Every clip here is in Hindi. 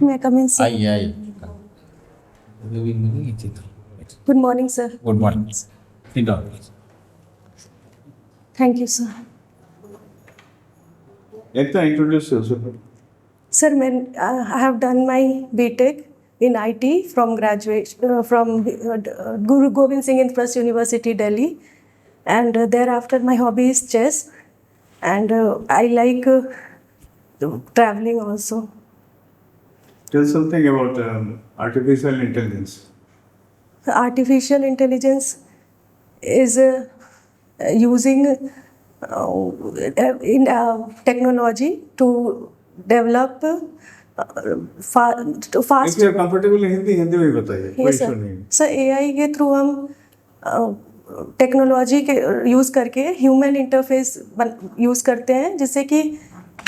मैं कमिंग सी। आइए आइए। Good morning sir. Good morning. Sit down. Thank you sir. एक तो इंट्रोड्यूस yourself. सर मैं I have done my BTech in IT from Guru Gobind Singh Intrust University, Delhi, and thereafter my hobby is chess, and I like traveling also. Tell something about artificial intelligence. Artificial intelligence is using in technology to develop If fast. you are comfortable in Hindi में बताइए, कोई यस इशू सर। नहीं। सर AI के थ्रू हम टेक्नोलॉजी के यूज़ करके ह्यूमन इंटरफेस यूज़ करते हैं, जिससे कि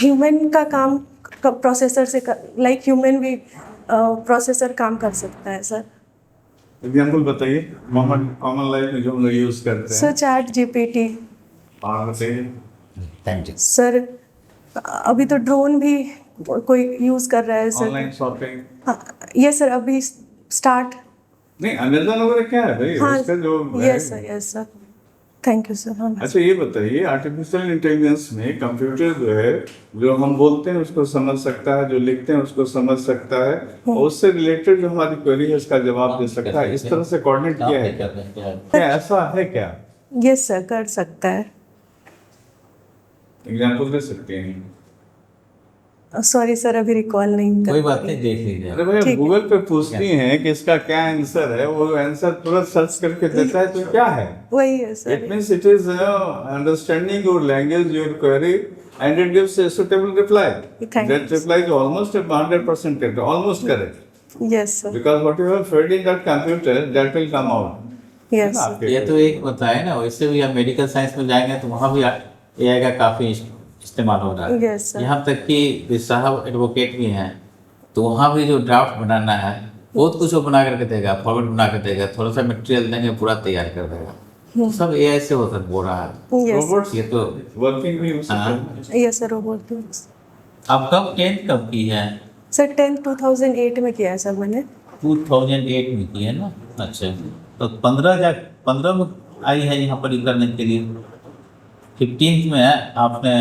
ह्यूमन का काम प्रोसेसर से लाइक ह्यूमन भी प्रोसेसर काम कर सकता है सर। एग्जाम्पल बताइए, कॉमन लाइफ में जो हम लोग यूज करते सर हैं। Chat GPT। और बताइए। Thank you. सर अभी तो ड्रोन भी कोई यूज़ कर रहा है सर। Online shopping. ये सर अभी स्टार्ट। नहीं, अमेज़न वगैरह क्या है भाई? हाँ उसका जो है। Yes sir. Thank you sir. हाँ अच्छा ये बताइए, आर्टिफिशियल इंटेलिजेंस में कंप्यूटर जो है, जो हम बोलते हैं उसको समझ सकता है, जो लिखते हैं उसको समझ सकता है, और उससे रिलेटेड जो हमारी क्वेरी है उसका जवाब दे सकता है। इस तरह से कोऑर्डिनेट किया है क्या? ऐसा है क्या? यस सर, कर सकता है। एग्जाम्पल दे सकते हैं? सॉरी सर, अभी रिकॉल नहीं कर कोई बात पा नहीं, रही। देख लीजिए। अरे भाई, ठीक है। गूगल पे पूछती हैं कि इसका क्या आंसर है, वो आंसर तुरंत सर्च करके देता है, तो क्या है? वही है It sir. means it is understanding your language, your query, and it gives a suitable reply. Thank That you. reply is almost 100% correct, almost correct. Yes sir. Because what you have fed in that computer, that will come out. Yes ना सर। आपके ये तो एक बताया ना, वैसे भी आप मेडिकल साइंस में जाएंगे तो वहाँ भी AI का काफ़ी इस्तेमाल हो रहा है। Yes, sir. यहाँ तक कि साहब एडवोकेट भी हैं, तो वहाँ भी जो ड्राफ्ट बनाना है बहुत कुछ वो बना करके देगा, फॉर्मेट बना कर देगा, थोड़ा सा मटेरियल देंगे, पूरा तैयार कर देगा। तो सब AI से हो रहा है। यस robots ये तो working भी हो सकते हाँ। हैं। Yes sir. रोबोट। आप कब 10th कब की है? सर 10 2008 में किया है सर मैंने। 2008 में की है ना? अच्छा, तो 15 में आई है यहाँ पर करने के लिए। 15th में आपने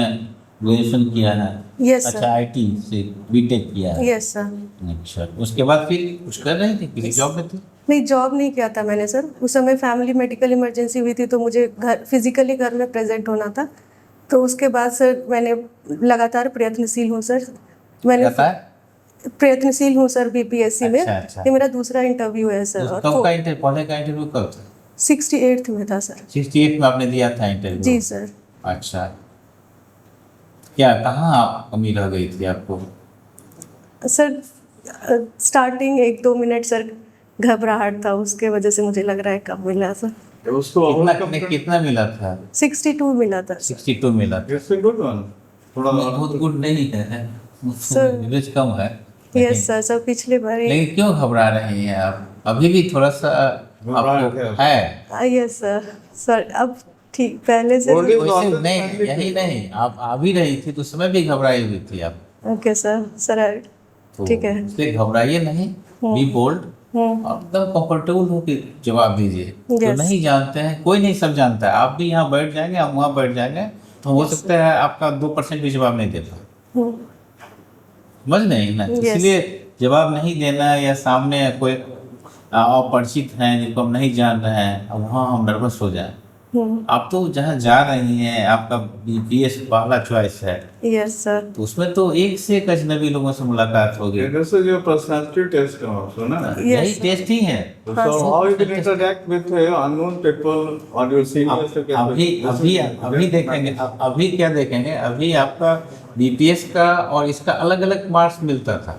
ग्रेजुएशन किया है। Yes, sir. अच्छा, IT से बीटेक किया है। Yes sir. अच्छा, उसके बाद फिर कुछ कर रहे थे, किसी जॉब में थे? नहीं, जॉब नहीं किया था मैंने सर। उस समय फैमिली मेडिकल इमरजेंसी हुई थी, तो मुझे घर फिजिकली घर में प्रेजेंट होना था। तो उसके बाद सर मैंने लगातार प्रयत्नशील हूँ सर। मैंने लगातार प्रयत्नशील हूँ सर BPSC में। अच्छा। ये मेरा दूसरा इंटरव्यू है सर। और कब का इंटरव्यू, पहले का इंटरव्यू कब था? 68 में था सर। 68 में आपने दिया था इंटरव्यू? जी सर। अच्छा, क्या कहाँ आप कमी रह गई थी आपको? सर स्टार्टिंग 1-2 मिनट सर घबराहट था, उसके वजह से मुझे लग रहा है कब मिला सर। तो उसको कितना मिला था? 62 मिला था सर। 62 मिला था। It's a good one. थोड़ा बहुत गुड नहीं है, Sir. एवरेज कम है। Yes sir. सर पिछले बार लेकिन क्यों घबरा रही हैं आप? अभी भी थोड़ा सा घबराहट आपको है। है? Yes sir. सर अब ठीक पहले से। Boarding वैसे process नहीं, family यही थी। नहीं, आप आ भी रही थी तो उस समय भी घबराई हुई थी आप। Okay sir. सर तो ठीक है। इसलिए घबराइए नहीं, बी बोल्ड और एकदम कंफर्टेबल होकर जवाब दीजिए। जो Yes. नहीं जानते हैं, कोई नहीं सब जानता है। आप भी यहाँ बैठ जाएंगे, हम वहाँ बैठ जाएंगे, तो हो सकता है आपका 2% भी जवाब नहीं दे पाए। समझ नहीं ना? Yes. इसलिए जवाब नहीं देना, या सामने कोई अपरिचित हैं जिनको हम नहीं जान रहे हैं, अब वहाँ हम नर्वस हो जाएं। आप तो जहाँ जा रही हैं, आपका BPS पहला चॉइस है, यस सर। तो उसमें तो एक से एक अजनबी लोगों से मुलाकात होगी। This is your personality test also, ना? यही टेस्ट ही है। So how you can interact with unknown people or your seniors? अभी देखेंगे, अभी क्या देखेंगे, अभी आपका BPS का और इसका अलग अलग मार्क्स मिलता था।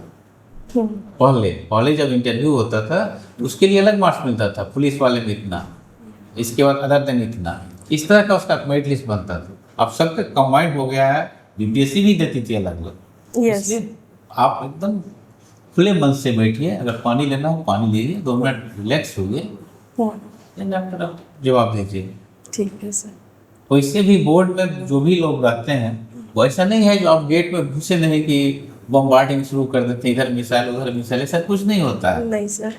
पहले जब इंटरव्यू होता था तो उसके लिए अलग मार्क्स मिलता था, पुलिस वाले में इतना, इसके बाद अदर देन इतना, इस तरह का उसका मेरिट लिस्ट बनता था। अब सबका कंबाइंड हो गया है, BPSC भी देती थी अलग अलग। यस। इसलिए आप एकदम खुले मन से बैठिए, अगर पानी लेना हो पानी लीजिए, 2 मिनट रिलैक्स होइए, आप जवाब दीजिए। ठीक है सर। वैसे भी बोर्ड में जो भी लोग रहते हैं, वो ऐसा नहीं है जो आप गेट में घुसे नहीं कि बम्बार्डिंग शुरू कर देते हैं, इधर मिसाइल उधर मिसाइल, ऐसा कुछ नहीं होता है, नहीं सर।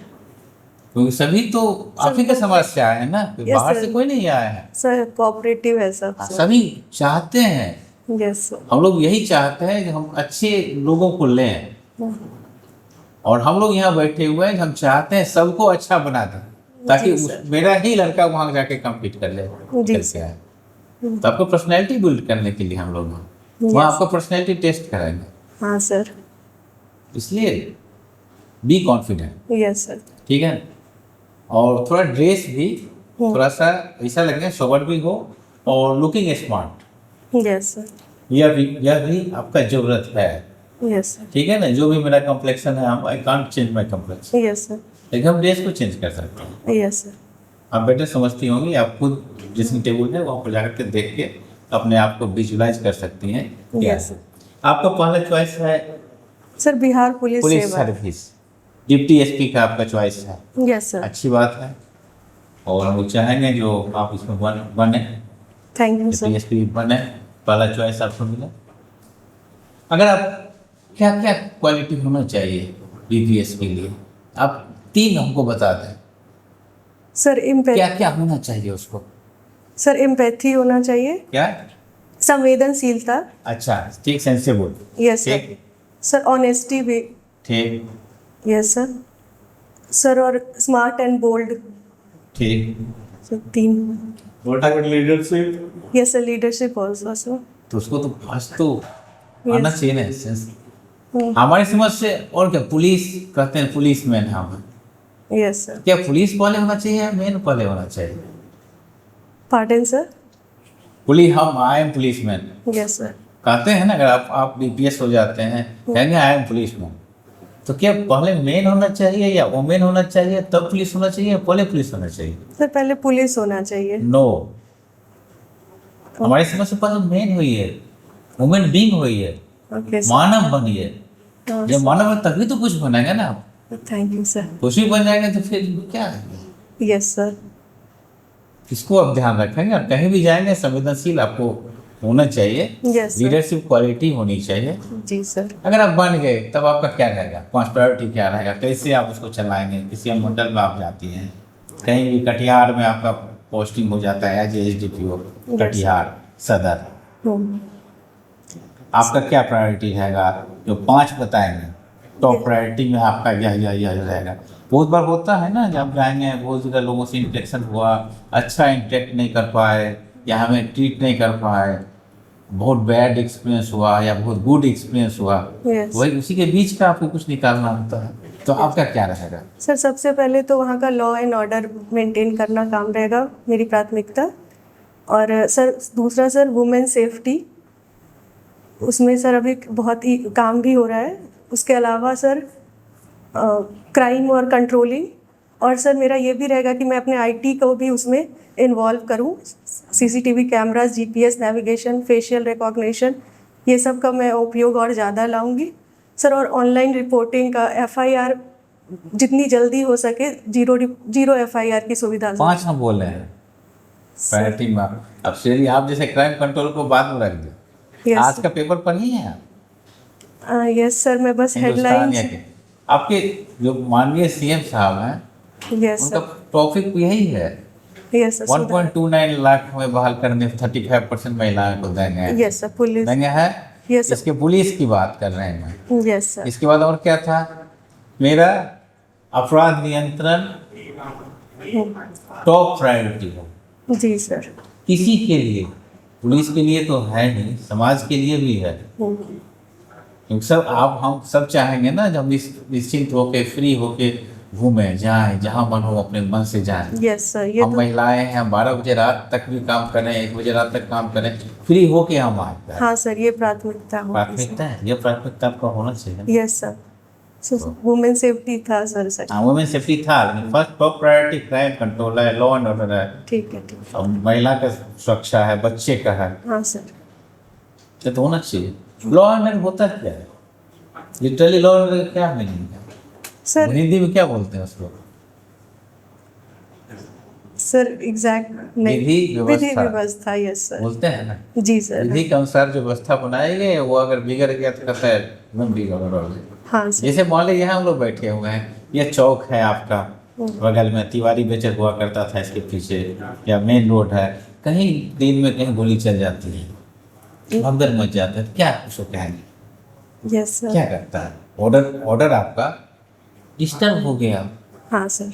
क्योंकि सभी तो आप ही का समाज से आए हैं ना, कोई Yes, बाहर sir. से कोई नहीं आया है। सर कोऑपरेटिव है सब सर। सभी चाहते हैं, यस सर। हम लोग यही चाहते हैं कि हम अच्छे लोगों को लें, और हम लोग यहाँ बैठे हुए हैं, हम चाहते हैं सबको अच्छा बना दें, ताकि जी, सर। मेरा ही लड़का वहाँ जाके कम्पीट कर ले, जी, करके सर। आए। तो आपको पर्सनैलिटी बिल्ड करने के लिए हम लोग वहाँ Yes. आपका पर्सनैलिटी टेस्ट कराएंगे, हाँ सर। इसलिए बी कॉन्फिडेंट, यस सर। ठीक है। और थोड़ा ड्रेस भी थोड़ा सा ऐसा लगे सोबर भी हो और लुकिंग स्मार्ट, यस सर। यह भी आपका जरूरत है, यस सर। ठीक है ना। जो भी मेरा कॉम्प्लेक्शन है, I can't change my complexion, yes sir. लेकिन हम ड्रेस को चेंज कर सकते हैं। Yes sir. आप बेटर समझती होंगी, आप खुद ड्रेसिंग टेबल है वहाँ पर जाकर के देख के अपने आप को विजुलाइज कर सकती हैं क्या Yes, है। आपका पहला चॉइस है सर बिहार पुलिस पुलिस सेवा। सर्विस, डिप्टी एसपी का आपका चॉइस है, यस सर। अच्छी बात है। और हम लोग चाहेंगे जो आप इसमें बने, thank you deputy sir. SP बने, पहला चॉइस आपको मिला। अगर आप क्या क्या क्वालिटी होना चाहिए बीपीएस के लिए, आप 3 हमको बता दें, सर क्या क्या होना चाहिए उसको। सर एम्पैथी होना चाहिए, क्या? संवेदनशीलता। अच्छा, ठीक, सेंसिबल, यस सर। ठीक सर ऑनेस्टी भी। ठीक यस सर। सर और स्मार्ट एंड बोल्ड। ठीक। Sir 3। What about leadership? Yes sir leadership also sir. तो उसको तो फर्स्ट तो आना Yes. चाहिए ना सेंस। हमारी समझ से, और क्या पुलिस कहते हैं, पुलिस मैन हम, यस सर। क्या पुलिस पहले होना चाहिए या मैन पहले होना चाहिए? Pardon sir. पुलिस, हम I am police man yes sir. कहते हैं ना, अगर आप बीपीएस हो जाते हैं कहेंगे आई एम पुलिस मैन, तो क्या पहले मैन होना चाहिए या वुमेन होना चाहिए तब पुलिस होना चाहिए, या पहले पुलिस होना चाहिए? सर पहले पुलिस होना चाहिए। नो, हमारी समझ से पहले मैन हुई है, वुमेन बीइंग हुई है, ओके सर। मानव बनी है। जब मानव है तभी तो कुछ बनेगा ना। Thank you sir. कुछ भी बन जाएंगे तो फिर क्या है? Yes sir. इसको आप ध्यान रखेंगे, और कहीं भी जाएंगे संवेदनशील आपको होना चाहिए, यस सर। लीडरशिप क्वालिटी होनी चाहिए। जी सर। अगर आप बन गए तब आपका क्या रहेगा, 5 प्रायोरिटी क्या रहेगा, कैसे आप उसको चलाएंगे। किसी मंडल में आप जाती हैं, कहीं भी कटिहार में आपका पोस्टिंग हो जाता है एज एसडीपीओ कटिहार सदर, आपका क्या प्रायोरिटी रहेगा, जो 5 बताएंगे टॉप प्रायोरिटी में आपका यह रहेगा। बहुत बार होता है ना, जब जाएंगे बहुत ज़्यादा लोगों से इंटरेक्शन हुआ, अच्छा इंटरेक्ट नहीं कर पाए या हमें ट्रीट नहीं कर पाए, बहुत बैड एक्सपीरियंस हुआ या बहुत गुड एक्सपीरियंस हुआ, Yes. वही उसी के बीच का आपको कुछ निकालना होता है। तो आपका क्या रहेगा? सर सबसे पहले तो वहाँ का लॉ एंड ऑर्डर मेंटेन करना काम रहेगा मेरी प्राथमिकता। और सर दूसरा सर वुमेन सेफ्टी, उसमें सर अभी बहुत ही काम भी हो रहा है। उसके अलावा सर क्राइम और कंट्रोलिंग, और सर मेरा ये भी रहेगा कि मैं अपने आईटी को भी उसमें इन्वॉल्व करूँ। CCTV cameras, GPS navigation, facial recognition, ये सब का मैं उपयोग और ज़्यादा लाऊंगी सर। और ऑनलाइन रिपोर्टिंग का एफआईआर जितनी जल्दी हो सके, जीरो एफआईआर की सुविधा। 5 हम बोल रहे हैं प्रायोरिटी में। अब श्रेणी आप जैसे क्राइम कंट्रोल को बाद में रख दो, आज का पेपर पढ़ी है आप? यस सर, मैं बस हेडलाइन। आपके जो माननीय सीएम साहब हैं, यस उनका सर। टॉपिक यही है, यस सर। 1.29 लाख में बहाल करने 35% महिलाओं को देंगे। Yes sir. पुलिस। देंगे है। Yes sir. इसके पुलिस की बात कर रहे हैं मैं। Yes sir. इसके बाद और क्या था मेरा? अपराध नियंत्रण टॉप प्रायोरिटी हो जी सर। किसी के लिए, पुलिस के लिए तो है नहीं, समाज के लिए भी है। क्योंकि सब हम सब चाहेंगे ना, जब निश्चिंत होके फ्री होके घूमे जाएं, जहाँ मन हो अपने मन से जाएं। Yes sir. ये हम तो महिलाएं हैं, हम 12 बजे रात तक भी काम करें, 1 बजे रात तक काम करें, फ्री होके हम आए। हाँ सर, ये प्राथमिकता हो। प्राथमिकता है, ये प्राथमिकता आपका होना चाहिए। Yes sir. वुमेन सेफ्टी था सर। सर हाँ, वुमेन सेफ्टी था, लेकिन first top priority crime control है, लॉ एंड ऑर्डर है, ठीक है, ठीक और महिला का सुरक्षा है, बच्चे का है, है। हाँ सर। ये तो होना चाहिए। लॉ एंड ऑर्डर होता क्या है? लिटरली लॉ एंड ऑर्डर क्या मीनिंग है? सर हिंदी में क्या बोलते हैं उसको? सर एग्जैक्ट नहीं। विधि विधि व्यवस्था। व्यवस्था। Yes sir. बोलते हैं ना, जी सर। विधि के अनुसार जो व्यवस्था बनाई गई है, वो अगर बिगड़ गया तो कहता है एकदम बिग ओवरऑल। हाँ सर। जैसे मान लीजिए यहाँ हम लोग बैठे हुए हैं, ये चौक है आपका, बगल में तिवारी बेचर हुआ करता था इसके पीछे, या मेन रोड है, कहीं दिन में कहीं गोली चल जाती है, भगदड़ मच जाता है, क्या उसको कहेंगे, यस सर। क्या करता है? ऑर्डर आपका डिस्टर्ब हो गया, हाँ सर।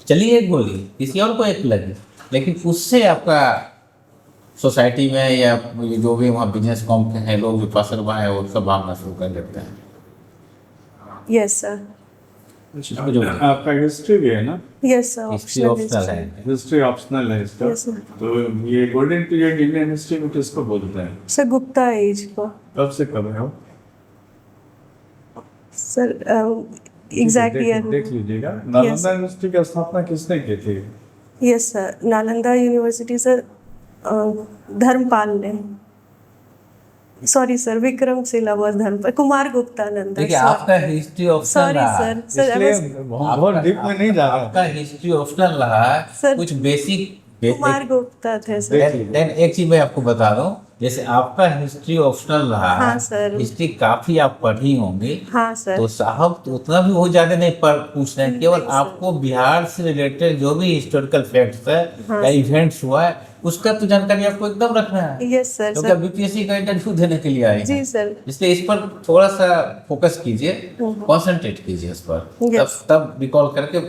चलिए एक गोली किसी और को एक लगी, लेकिन उससे आपका सोसाइटी में या ये जो भी वहाँ बिजनेस कॉम के हैं लोग, जो पासरबा है, वो सब भागना शुरू कर देते हैं। Yes sir. आपका हिस्ट्री भी है ना? Yes sir. हिस्ट्री ऑप्शनल है। हिस्ट्री ऑप्शनल है इसका। Yes, sir. तो ये गोल्डन पीरियड इंडियन हिस्ट्री में किसको बोलते हैं? सर गुप्ता एज को। कब से कब है वो? Sir exact year. देख लीजिएगा। नालंदा यूनिवर्सिटी की स्थापना किसने की थी? Yes sir. Nalanda university sir Dharmapal ने, sorry sir, Vikramashila was Dharmapal, Kumaragupta Nanda. देखिए आपका हिस्ट्री ऑप्शनल सॉरी रहा, सर। सर इसलिए बहुत डीप में नहीं जा रहा। आपका हिस्ट्री ऑप्शनल रहा, सर, कुछ बेसिक कुमार गुप्ता थे सर। देन एक चीज मैं आपको बता दूं, जैसे आपका हिस्ट्री ऑप्शनल रहा, हाँ, सर। हिस्ट्री काफी आप पढ़ी होंगी, हाँ सर। तो साहब तो उतना भी बहुत ज्यादा नहीं पढ़ पूछ रहे हैं, केवल आपको बिहार से रिलेटेड जो भी हिस्टोरिकल फैक्ट्स है हाँ, या इवेंट्स हुआ है, उसका तो जानकारी आपको एकदम रखना है, यस सर। क्योंकि बीपीएससी का इंटरव्यू देने के लिए आए हैं। जी सर। इसलिए इस पर थोड़ा सा फोकस कीजिए, कंसंट्रेट कीजिए इस पर, Yes. तब रिकॉल करके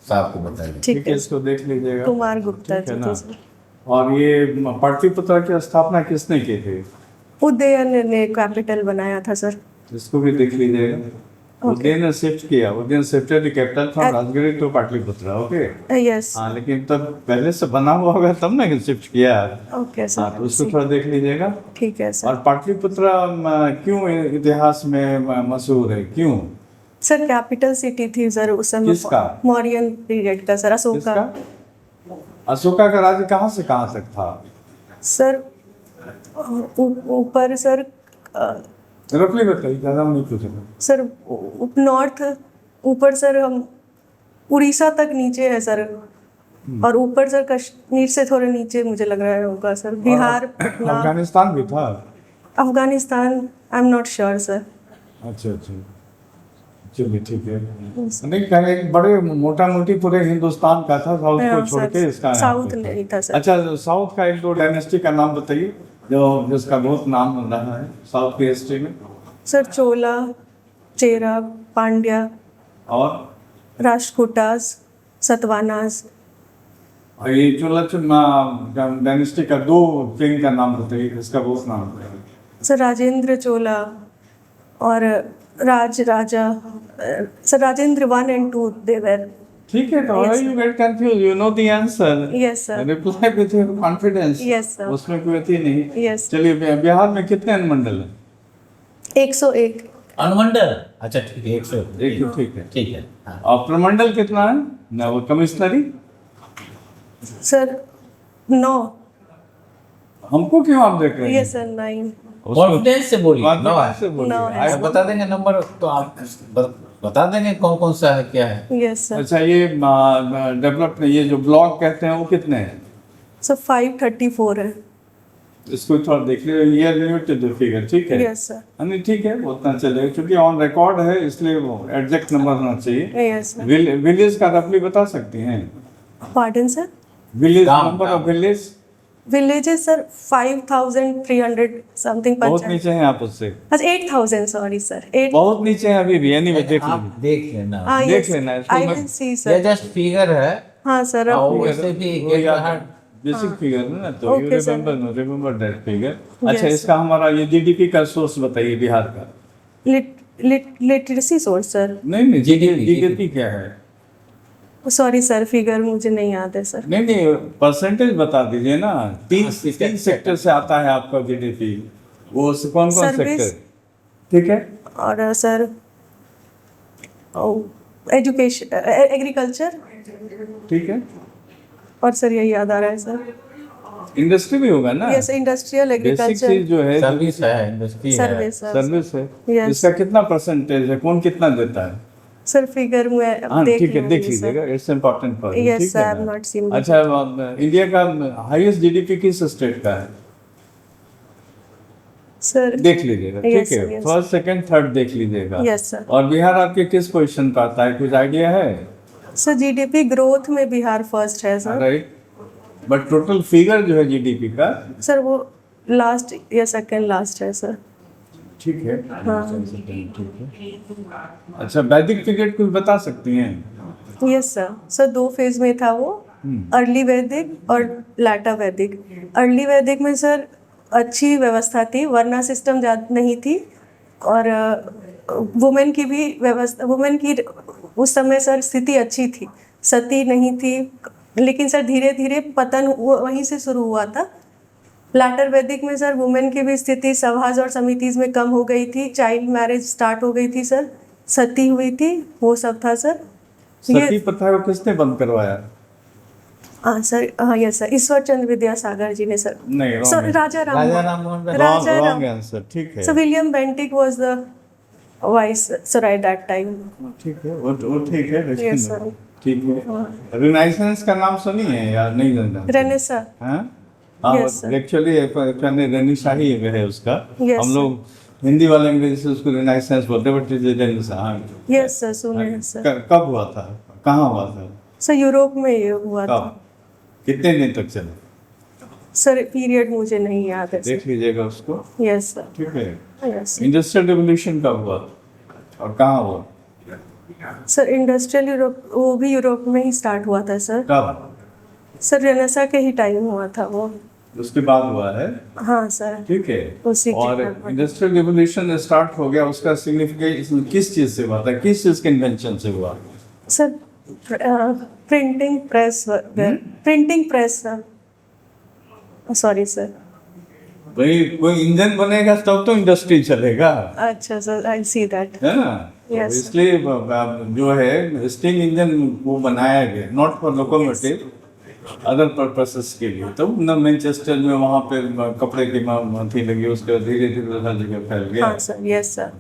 साहब को बताइए। ठीक ठीक है, है। इसको देख लीजिएगा। कुमार गुप्ता ठीक है थे ना? सर। और ये पाटलिपुत्र की स्थापना किसने की थी? उदयन ने कैपिटल बनाया था सर। इसको भी देख लीजिएगा। उदयन ने शिफ्ट किया, Udayan shifted the capital from Rajgiri to Pataliputra. Okay. Yes. हाँ, लेकिन तब पहले से बना हुआ होगा तब ना कि शिफ्ट किया। ओके हाँ, सर। तो उसको थोड़ा देख लीजिएगा। ठीक है और सर। पाटलिपुत्र क्यों इतिहास में मशहूर है, क्यों? सर कैपिटल सिटी थी सर उस समय। किसका? मौर्यन पीरियड का सर, अशोका। किसका? अशोका का राज्य कहाँ से कहाँ तक था? सर ऊपर सर रफली बताइए, ज़्यादा नहीं पूछेगा। सर नॉर्थ ऊपर सर हम उड़ीसा तक नीचे है सर, और ऊपर सर कश्मीर से थोड़े नीचे मुझे लग रहा है होगा सर, बिहार, पटना, अफगानिस्तान भी था। Afghanistan I am not sure sir. अच्छा अच्छा, चलिए ठीक है। नहीं, कहीं एक बड़े मोटा मोटी पूरे हिंदुस्तान का था, साउथ को छोड़ के इसका यहाँ साउथ पे था। नहीं था सर। अच्छा, साउथ का एक दो डायनेस्टी का नाम बताइए जो जिसका बहुत नाम रहा है साउथ की हिस्ट्री में। सर चोला, चेरा, पांड्या, और राष्ट्रकूटास, सतवानास। और ये चोला डायनेस्टी का दो किंग का नाम बताइए, इसका बहुत नाम बताइए। सर राजेंद्र चोला और Raja sir Rajendra 1 and 2 they were। ठीक है, तो Yes, you get confuse, you know the answer. Yes, sir. Reply with confidence. Yes, sir. उसमें कोई अति नहीं। Yes. चलिए, बिहार में कितने अनुमंडल हैं? 101। अनुमंडल, अच्छा ठीक है, 100। एक ही, ठीक है। ठीक है, हाँ। और प्रमंडल कितना है ना, वो कमिश्नरी? सर 9। हमको क्यों आप देख रहे हैं? Yes sir 9। कॉन्फिडेंस से बोलिए। Confidence से बोलिए। No, आया आप बता देंगे नंबर, तो आप बता देंगे कौन कौन सा है, क्या है। Yes sir. अच्छा, ये डेवलप ये जो ब्लॉक कहते हैं वो कितने हैं? सर 534 है। इसको थोड़ा देख लीजिए, ईयर लिमिटेड फिगर, ठीक है? Yes sir. नहीं, ठीक है, उतना चलेगा, क्योंकि ऑन रिकॉर्ड है इसलिए वो एग्जैक्ट नंबर होना चाहिए। Yes sir. विलेज का रफली बता सकती हैं? Pardon sir. विलेज, गाँव, नंबर ऑफ गाँव। विलेज? Villages sir 5300 something. बहुत नीचे हैं आप उससे, अच्छा 8000, सॉरी सर 8। बहुत नीचे हैं अभी भी। एनीवे, देख आप लीजिए, देख लेना, देख लेना है, इसको आई मैं- विल सी ये सर। जस्ट फिगर है। हाँ सर। हाँ, अब वैसे भी वो एक याद बार- बेसिक फिगर है ना, तो you Okay, sir. Remember that figure. अच्छा, Yes. इसका हमारा ये जीडीपी का सोर्स बताइए बिहार का। Literacy source sir. नहीं, GDP जीडीपी क्या है? सॉरी सर, फिगर मुझे नहीं याद है सर। नहीं, परसेंटेज बता दीजिए ना। तीन हाँ, सेक्टर से आता है आपका जीडीपी, वो कौन कौन Service. सेक्टर? ठीक है, और सर एजुकेशन, एग्रीकल्चर, ठीक है। और सर यही याद आ रहा है सर। इंडस्ट्री भी होगा ना? यस, इंडस्ट्रियल बेसिक एग्रीकल्चर चीज जो है सर्विस है, इंडस्ट्री है। Service sir. सर्विस है। Yes. इसका कितना परसेंटेज है, कौन कितना देता है? सर फिगर में हाँ, देख ठीक है, देख लूंगी सर। लीजिएगा, इट्स इम्पोर्टेंट फॉर Yes, ठीक sir, है I've ना? not seen अच्छा, इंडिया का हाईएस्ट जीडीपी किस स्टेट का है? सर देख लीजिएगा, ठीक Yes, है। sir, yes. First second third देख लीजिएगा। Yes, sir. और बिहार आपके किस पोजीशन पर आता है, कुछ आइडिया है? सर जीडीपी ग्रोथ में बिहार फर्स्ट है sir. Right, but total figure जो है जीडीपी का, सर वो लास्ट या सेकंड लास्ट है सर। ठीक है। हाँ। ठीक है। अच्छा, वैदिक पीरियड कुछ बता सकती हैं? Yes sir. सर 2 फेज में था वो, अर्ली वैदिक और लैटर वैदिक। अर्ली वैदिक में सर अच्छी व्यवस्था थी, वर्ना सिस्टम ज़्यादा नहीं थी, और वुमेन की भी व्यवस्था, वुमेन की उस समय सर स्थिति अच्छी थी, सती नहीं थी। लेकिन सर धीरे धीरे पतन वहीं से शुरू हुआ था। लैटर वैदिक में सर वुमेन की भी स्थिति सभाज और समितिज में कम हो गई थी, चाइल्ड मैरिज स्टार्ट हो गई थी सर, सती हुई थी, वो सब था सर। सती प्रथा को किसने बंद करवाया? हाँ सर, हाँ यस सर, ईश्वर चंद्र विद्यासागर जी ने सर। नहीं, wrong सर है। राजा राजा राम राम मोहन राय। राजा रॉन्ग राम आंसर, ठीक है। Sir William Bentinck was the viceroy at that time. ठीक है, वो ठीक है, लेकिन Yes, sir. ठीक है। रिनाइसेंस का नाम सुनी है या नहीं जानता? रेनेसा। हाँ, Yes, sir. एक्चुअली रेनिशाही है उसका। Yes, हम sir. लोग हिंदी वाले अंग्रेजी से उसको रिनाइसेंस बोलते हैं, बट इट इज रेनिशा। हाँ, यस सर, सुने हैं सर। कब हुआ था, कहाँ हुआ था, सर यूरोप में ये हुआ था कब, कितने दिन तक चला? सर, पीरियड मुझे नहीं याद है सर। देख लीजिएगा उसको, यस सर। ठीक है। यस इंडस्ट्रियल रिवोल्यूशन कब हुआ और कहाँ हुआ? सर, इंडस्ट्रियल यूरोप, वो भी यूरोप में ही स्टार्ट हुआ था सर। कब? सर रेनेसा के ही टाइम हुआ था वो। उसके बाद हुआ है, हाँ सर। ठीक है। उसी के और बाद। इंडस्ट्रियल रिवोल्यूशन स्टार्ट हो गया, उसका सिग्निफिकेंस किस चीज से हुआ था, किस चीज के इन्वेंशन से हुआ? Sir printing press, printing press sir, sorry sir. भाई कोई इंजन बनेगा तब तो इंडस्ट्री चलेगा, अच्छा सर, आई सी दैट। है ना? Yes, तो इसलिए जो है स्टीम इंजन वो बनाया गया, not for locomotive, other purposes के लिए। तो न मैनचेस्टर में वहाँ पे कपड़े की थी लगी, उसके बाद धीरे धीरे हर जगह फैल गया। हाँ सर, यस सर।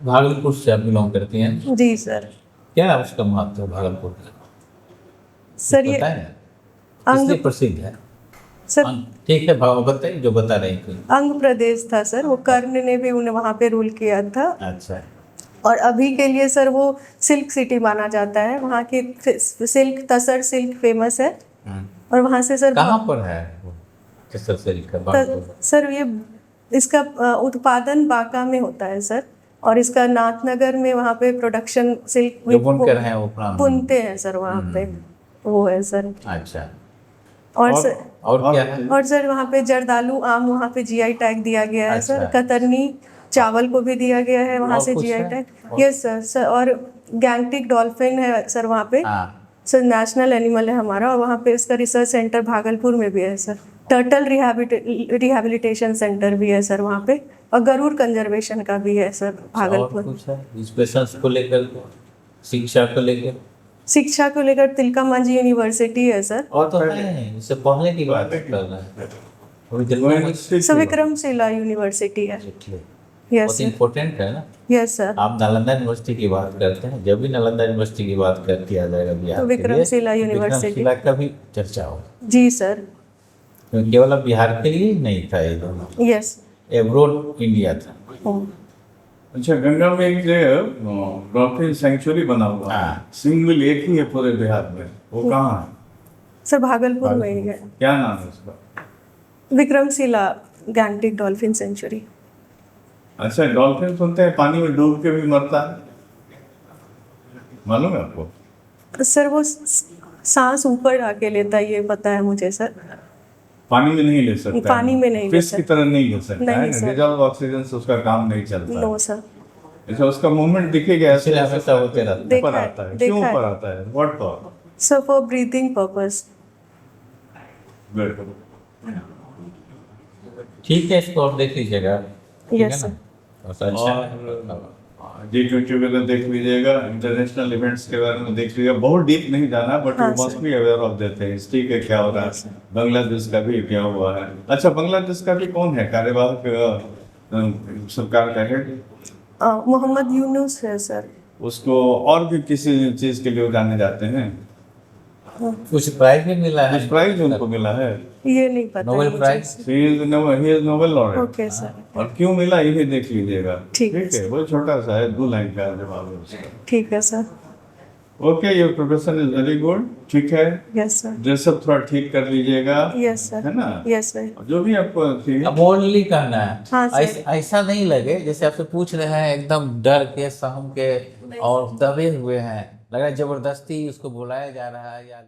भागलपुर से आप बिलोंग करती हैं, जी सर। क्या है उसका महत्व भागलपुर का? सर ये पता है अंग, इसलिए प्रसिद्ध है। सर ठीक है, भाव बताइए जो बता रही थी। अंग प्रदेश था सर, वो कर्ण ने भी उन्हें वहाँ पे रूल किया था। अच्छा, और अभी के लिए सर वो सिल्क सिटी माना जाता है, वहाँ की सिल्क, तसर सिल्क फेमस है। और वहाँ से सर कहाँ पर है वो तसर सिल्क का भागलपुर? सर ये इसका उत्पादन बांका में होता है सर, और इसका नाथनगर में वहाँ पे प्रोडक्शन सिल्क जो बुनकर हैं वो प्राण बुनते हैं सर वहाँ पे, वो है सर। अच्छा, और सर, और क्या है? और सर वहाँ पे जर्दालू आम वहाँ पे जीआई टैग दिया गया है सर। अच्छा। कतरनी चावल को भी दिया गया है वहाँ और से कुछ जीआई है? टैग। Yes sir. सर और गैंगटिक डॉल्फिन है सर वहाँ पे, हाँ, सर नेशनल एनिमल है हमारा, और वहाँ पे इसका रिसर्च सेंटर भागलपुर में भी है सर। टर्टल रिहैबिलिटेशन सेंटर भी है सर वहाँ पे, और गरुड़ कंजर्वेशन का भी है सर और भागलपुर। कुछ है एजुकेशन को लेकर, शिक्षा को लेकर? शिक्षा को लेकर तिलका मांझी यूनिवर्सिटी है सर। और तो है, इससे पढ़ने की बात कर रहे हैं। अभी दिल्ली सर विक्रमशिला यूनिवर्सिटी है। में यस बहुत सर। इम्पोर्टेंट है ना। Yes sir. आप नालंदा यूनिवर्सिटी की बात करते हैं, जब भी नालंदा यूनिवर्सिटी की बात कर किया जाएगा बिहार तो के लिए, विक्रमशिला यूनिवर्सिटी। विक्रमशिला का भी चर्चा हो, जी सर। क्योंकि केवल अब बिहार के लिए नहीं था, ये दोनों यस। एब्रोड इंडिया था। अच्छा, गंगा में एक जगह डॉल्फिन सेंचुरी बना हुआ है, हाँ। सिंगल एक ही है पूरे बिहार में, वो कहाँ है, सर भागलपुर में ही है, क्या नाम है उसका? Vikramshila Gangetic dolphin century. अच्छा, डॉल्फिन सुनते हैं पानी में डूब के भी मरता है, मालूम है आपको? सर वो सांस ऊपर आके लेता है, ये पता है मुझे सर। पानी में नहीं ले सकता, पानी में नहीं ले फिश की सकता। तरह नहीं ले सकता नहीं है, सर। डिजॉल्व ऑक्सीजन से उसका काम नहीं चलता। No sir. अच्छा, उसका मूवमेंट दिखेगा ऐसे, इसलिए हमेशा होते रहता है। देखा ऊपर है, आता है, देखा क्यों है। ऊपर आता है, what for? Sir for breathing purpose. Good, ठीक है, इसको आप देख लीजिएगा। ठीक है यस ना? सर। और अच्छा और G20 वगैरह देख लीजिएगा, इंटरनेशनल इवेंट्स के बारे में देख लीजिएगा, बहुत डीप नहीं जाना, बट हाँ, you must sir. Be aware of that things, ठीक है, क्या हो रहा है, बांग्लादेश का भी क्या हुआ है। अच्छा, बांग्लादेश का भी कौन है कार्यवाहक सरकार का हेड? मोहम्मद यूनुस है सर। उसको और भी किसी चीज के लिए जाने जाते हैं, कुछ प्राइज भी मिला है? कुछ प्राइज उनको मिला है? ये नहीं पता नोबेल मुझे। Prize? He is Nobel laureate. Okay sir, और क्यों मिला ये भी देख लीजिएगा। ठीक है है, वो छोटा सा है, 2 लाइन का जवाब है उसका। ठीक है sir. Okay, your profession is very good. ठीक है, यस सर। ड्रेसअप थोड़ा ठीक कर लीजिएगा, यस सर। है ना? Yes sir. जो भी आपको थी। अब बोल्डली कहना है। हाँ सर। ऐसा नहीं लगे जैसे आपसे पूछ रहे हैं एकदम डर के, सहम के और दबे हुए हैं, लग रहा है जबरदस्ती उसको बुलाया जा रहा है या